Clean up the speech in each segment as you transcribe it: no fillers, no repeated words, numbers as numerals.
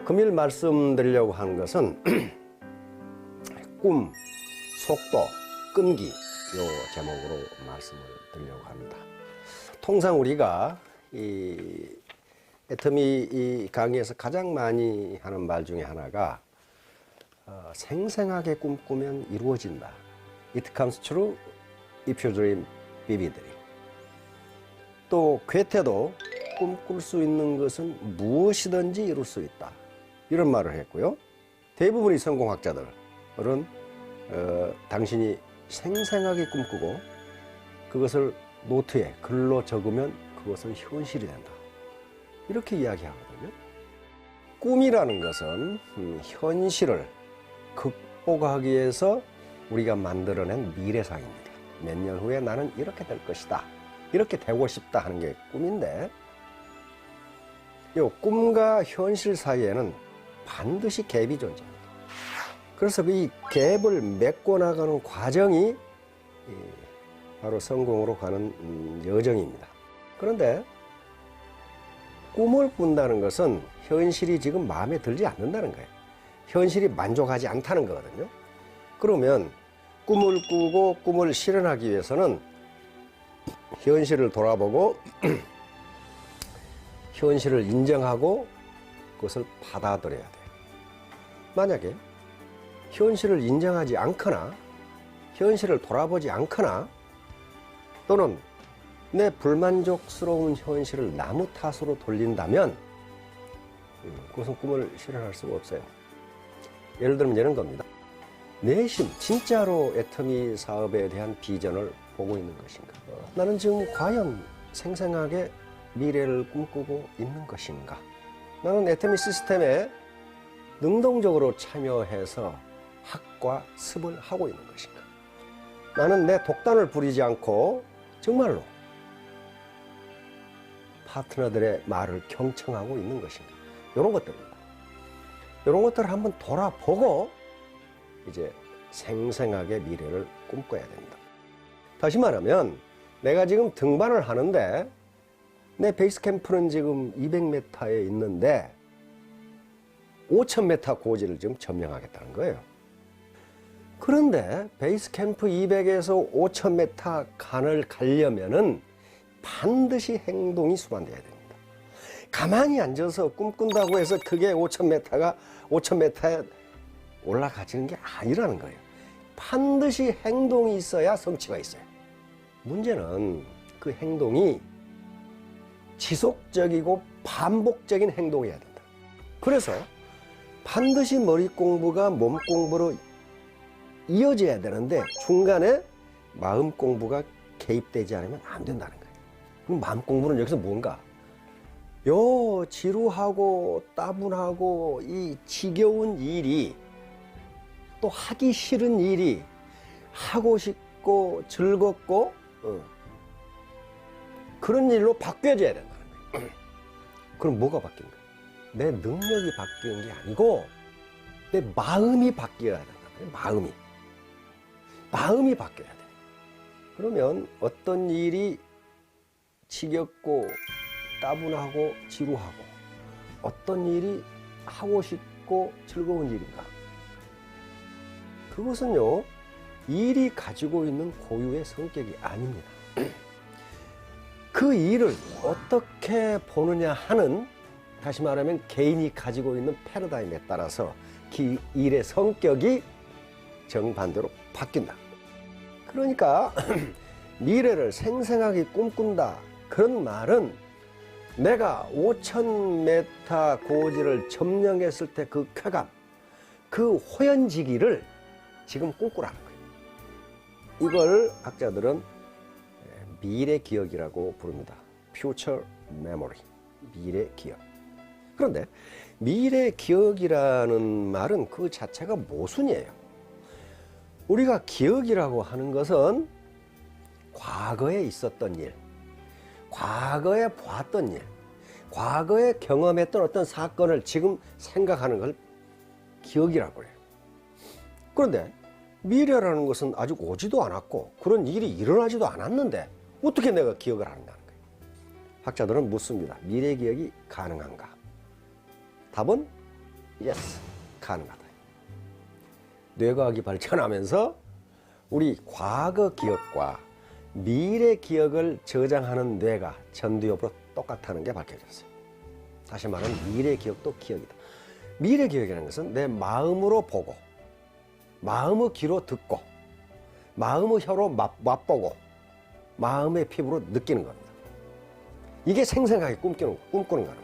금일 말씀드리려고 하는 것은 꿈, 속도, 끈기 요 제목으로 말씀을 드리려고 합니다. 통상 우리가 이 애터미 이 강의에서 가장 많이 하는 말 중에 하나가 생생하게 꿈꾸면 이루어진다. It comes true if you dream vividly. 또 괴테도 꿈꿀 수 있는 것은 무엇이든지 이룰 수 있다. 이런 말을 했고요. 대부분의 성공학자들은 당신이 생생하게 꿈꾸고 그것을 노트에 글로 적으면 그것은 현실이 된다. 이렇게 이야기하거든요. 꿈이라는 것은 현실을 극복하기 위해서 우리가 만들어낸 미래상입니다. 몇 년 후에 나는 이렇게 될 것이다. 이렇게 되고 싶다 하는 게 꿈인데, 이 꿈과 현실 사이에는 반드시 갭이 존재합니다. 그래서 이 갭을 메꿔 나가는 과정이 바로 성공으로 가는 여정입니다. 그런데 꿈을 꾼다는 것은 현실이 지금 마음에 들지 않는다는 거예요. 현실이 만족하지 않다는 거거든요. 그러면 꿈을 꾸고 꿈을 실현하기 위해서는 현실을 돌아보고 현실을 인정하고 그것을 받아들여야 돼요. 만약에 현실을 인정하지 않거나 현실을 돌아보지 않거나 또는 내 불만족스러운 현실을 나무 탓으로 돌린다면 그것은 꿈을 실현할 수가 없어요. 예를 들면 이런 겁니다. 내심 진짜로 애터미 사업에 대한 비전을 보고 있는 것인가? 나는 지금 과연 생생하게 미래를 꿈꾸고 있는 것인가? 나는 애터미 시스템에 능동적으로 참여해서 학과 습을 하고 있는 것인가? 나는 내 독단을 부리지 않고 정말로 파트너들의 말을 경청하고 있는 것인가? 이런 것들입니다. 이런 것들을 한번 돌아보고 이제 생생하게 미래를 꿈꿔야 됩니다. 다시 말하면 내가 지금 등반을 하는데 내 베이스 캠프는 지금 200m에 있는데 5000m 고지를 지금 점령하겠다는 거예요. 그런데 베이스 캠프 200에서 5000m 간을 가려면은 반드시 행동이 수반돼야 됩니다. 가만히 앉아서 꿈꾼다고 해서 그게 5000m에 올라가지는 게 아니라는 거예요. 반드시 행동이 있어야 성취가 있어요. 문제는 그 행동이 지속적이고 반복적인 행동이어야 된다. 그래서 반드시 머리 공부가 몸 공부로 이어져야 되는데 중간에 마음 공부가 개입되지 않으면 안 된다는 거예요. 그럼 마음 공부는 여기서 뭔가? 지루하고 따분하고 이 지겨운 일이 또 하기 싫은 일이 하고 싶고 즐겁고 그런 일로 바뀌어져야 된다는 거예요. 그럼 뭐가 바뀐 거예요? 내 능력이 바뀌는 게 아니고 내 마음이 바뀌어야 된다는 거예요. 마음이 바뀌어야 돼요. 그러면 어떤 일이 지겹고 따분하고 지루하고 어떤 일이 하고 싶고 즐거운 일인가? 그것은요, 일이 가지고 있는 고유의 성격이 아닙니다. 그 일을 어떻게 보느냐 하는, 다시 말하면 개인이 가지고 있는 패러다임에 따라서 그 일의 성격이 정반대로 바뀐다. 그러니까 미래를 생생하게 꿈꾼다. 그런 말은 내가 5000m 고지를 점령했을 때 그 쾌감, 그 호연지기를 지금 꿈꾸라는 거예요. 이걸 학자들은 미래 기억이라고 부릅니다. Future Memory, 미래 기억. 그런데 미래 기억이라는 말은 그 자체가 모순이에요. 우리가 기억이라고 하는 것은 과거에 있었던 일, 과거에 보았던 일, 과거에 경험했던 어떤 사건을 지금 생각하는 걸 기억이라고 해요. 그런데 미래라는 것은 아직 오지도 않았고 그런 일이 일어나지도 않았는데 어떻게 내가 기억을 한다는 거예요? 학자들은 묻습니다. 미래 기억이 가능한가? 답은 예스, 가능하다. 뇌과학이 발전하면서 우리 과거 기억과 미래 기억을 저장하는 뇌가 전두엽으로 똑같다는 게 밝혀졌어요. 다시 말하면 미래 기억도 기억이다. 미래 기억이라는 것은 내 마음으로 보고, 마음의 귀로 듣고, 마음의 혀로 맛보고, 마음의 피부로 느끼는 겁니다. 이게 생생하게 꿈꾸는 거라는 거예요.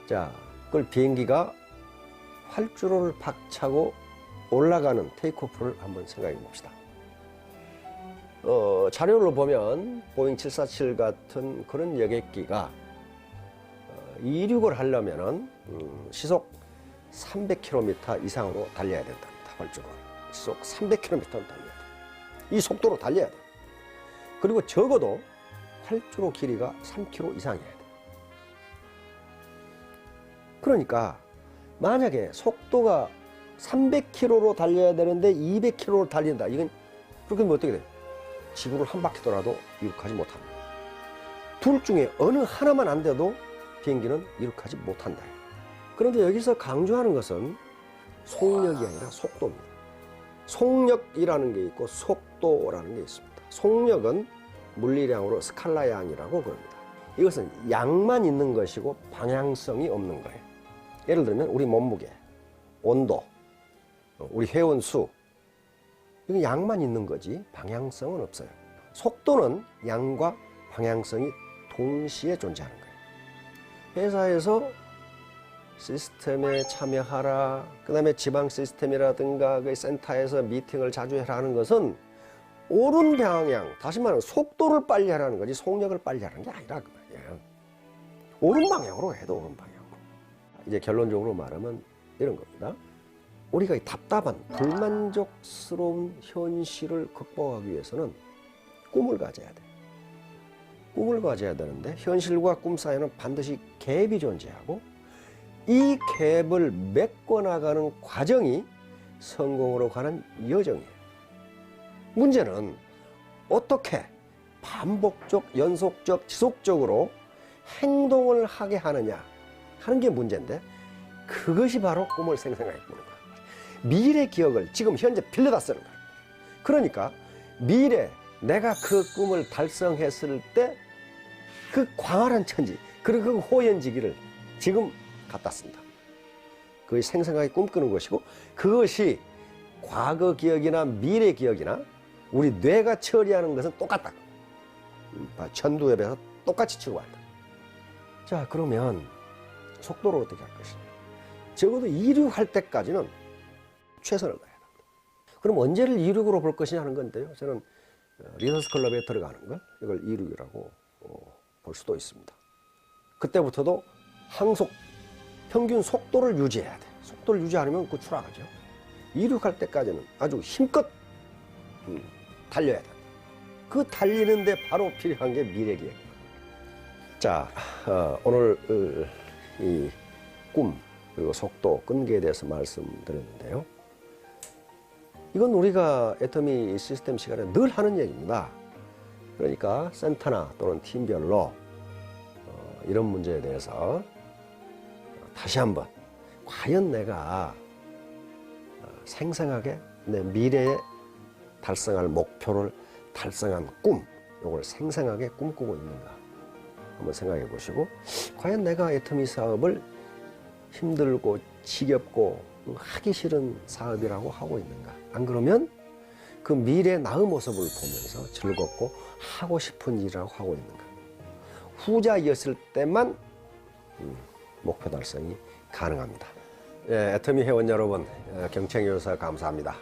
자, 그걸 비행기가 활주로를 박차고 올라가는 테이크오프를 한번 생각해 봅시다. 자료를 보면 보잉 747 같은 그런 여객기가 이륙을 하려면은 시속 300km 이상으로 달려야 된답니다. 활주로를. 시속 300km를 달려야 돼. 이 속도로 달려야 돼. 그리고 적어도 활주로 길이가 3km 이상이어야 돼. 그러니까 만약에 속도가 300km로 달려야 되는데 200km로 달린다. 이건 그렇게 하면 어떻게 돼? 지구를 한 바퀴 돌아도 이륙하지 못합니다. 둘 중에 어느 하나만 안 돼도 비행기는 이륙하지 못한다. 그런데 여기서 강조하는 것은 속력이 아니라 속도입니다. 속력이라는 게 있고 속도라는 게 있습니다. 속력은 물리량으로 스칼라 양이라고 그럽니다. 이것은 양만 있는 것이고 방향성이 없는 거예요. 예를 들면 우리 몸무게, 온도, 우리 회원수, 이건 양만 있는 거지 방향성은 없어요. 속도는 양과 방향성이 동시에 존재하는 거예요. 회사에서 시스템에 참여하라, 그 다음에 지방 시스템이라든가 그 센터에서 미팅을 자주 하라는 것은 옳은 방향, 다시 말하면 속도를 빨리 하라는 거지 속력을 빨리 하라는 게 아니라 그 말이에요. 옳은 방향으로 해도 옳은 방향으로. 이제 결론적으로 말하면 이런 겁니다. 우리가 답답한 불만족스러운 현실을 극복하기 위해서는 꿈을 가져야 돼. 꿈을 가져야 되는데 현실과 꿈 사이에는 반드시 갭이 존재하고 이 갭을 메꿔나가는 과정이 성공으로 가는 여정이에요. 문제는 어떻게 반복적, 연속적, 지속적으로 행동을 하게 하느냐 하는 게 문제인데 그것이 바로 꿈을 생생하게 꾸는 거예요. 미래 기억을 지금 현재 빌려다 쓰는 거예요. 그러니까 미래 내가 그 꿈을 달성했을 때 그 광활한 천지 그리고 그 호연지기를 지금 갖다 쓴다. 그것이 생생하게 꿈꾸는 것이고 그것이 과거 기억이나 미래 기억이나 우리 뇌가 처리하는 것은 똑같다. 전두엽에서 똑같이 치고한다. 자, 그러면 속도를 어떻게 할 것이냐. 적어도 이륙할 때까지는 최선을 다해야 합니다. 그럼 언제를 이륙으로 볼 것이냐 하는 건데요. 저는 리더스 클럽에 들어가는 걸 이걸 이륙이라고 볼 수도 있습니다. 그때부터도 항속, 평균 속도를 유지해야 돼. 속도를 유지 안 하면 그 추락하죠. 이륙할 때까지는 아주 힘껏 달려야 돼. 그 달리는데 바로 필요한 게 미래기획. 자, 오늘 이 꿈 그리고 속도, 끈기에 대해서 말씀드렸는데요. 이건 우리가 애터미 시스템 시간에 늘 하는 얘기입니다. 그러니까 센터나 또는 팀별로 이런 문제에 대해서 다시 한번 과연 내가 생생하게 내 미래에 달성할 목표를 달성한 꿈, 이걸 생생하게 꿈꾸고 있는가 한번 생각해 보시고 과연 내가 애터미 사업을 힘들고 지겹고 하기 싫은 사업이라고 하고 있는가? 안 그러면 그 미래 나의 모습을 보면서 즐겁고 하고 싶은 일이라고 하고 있는가? 후자였을 때만 목표 달성이 가능합니다. 예, 애터미 회원 여러분, 경청해 주셔서 감사합니다.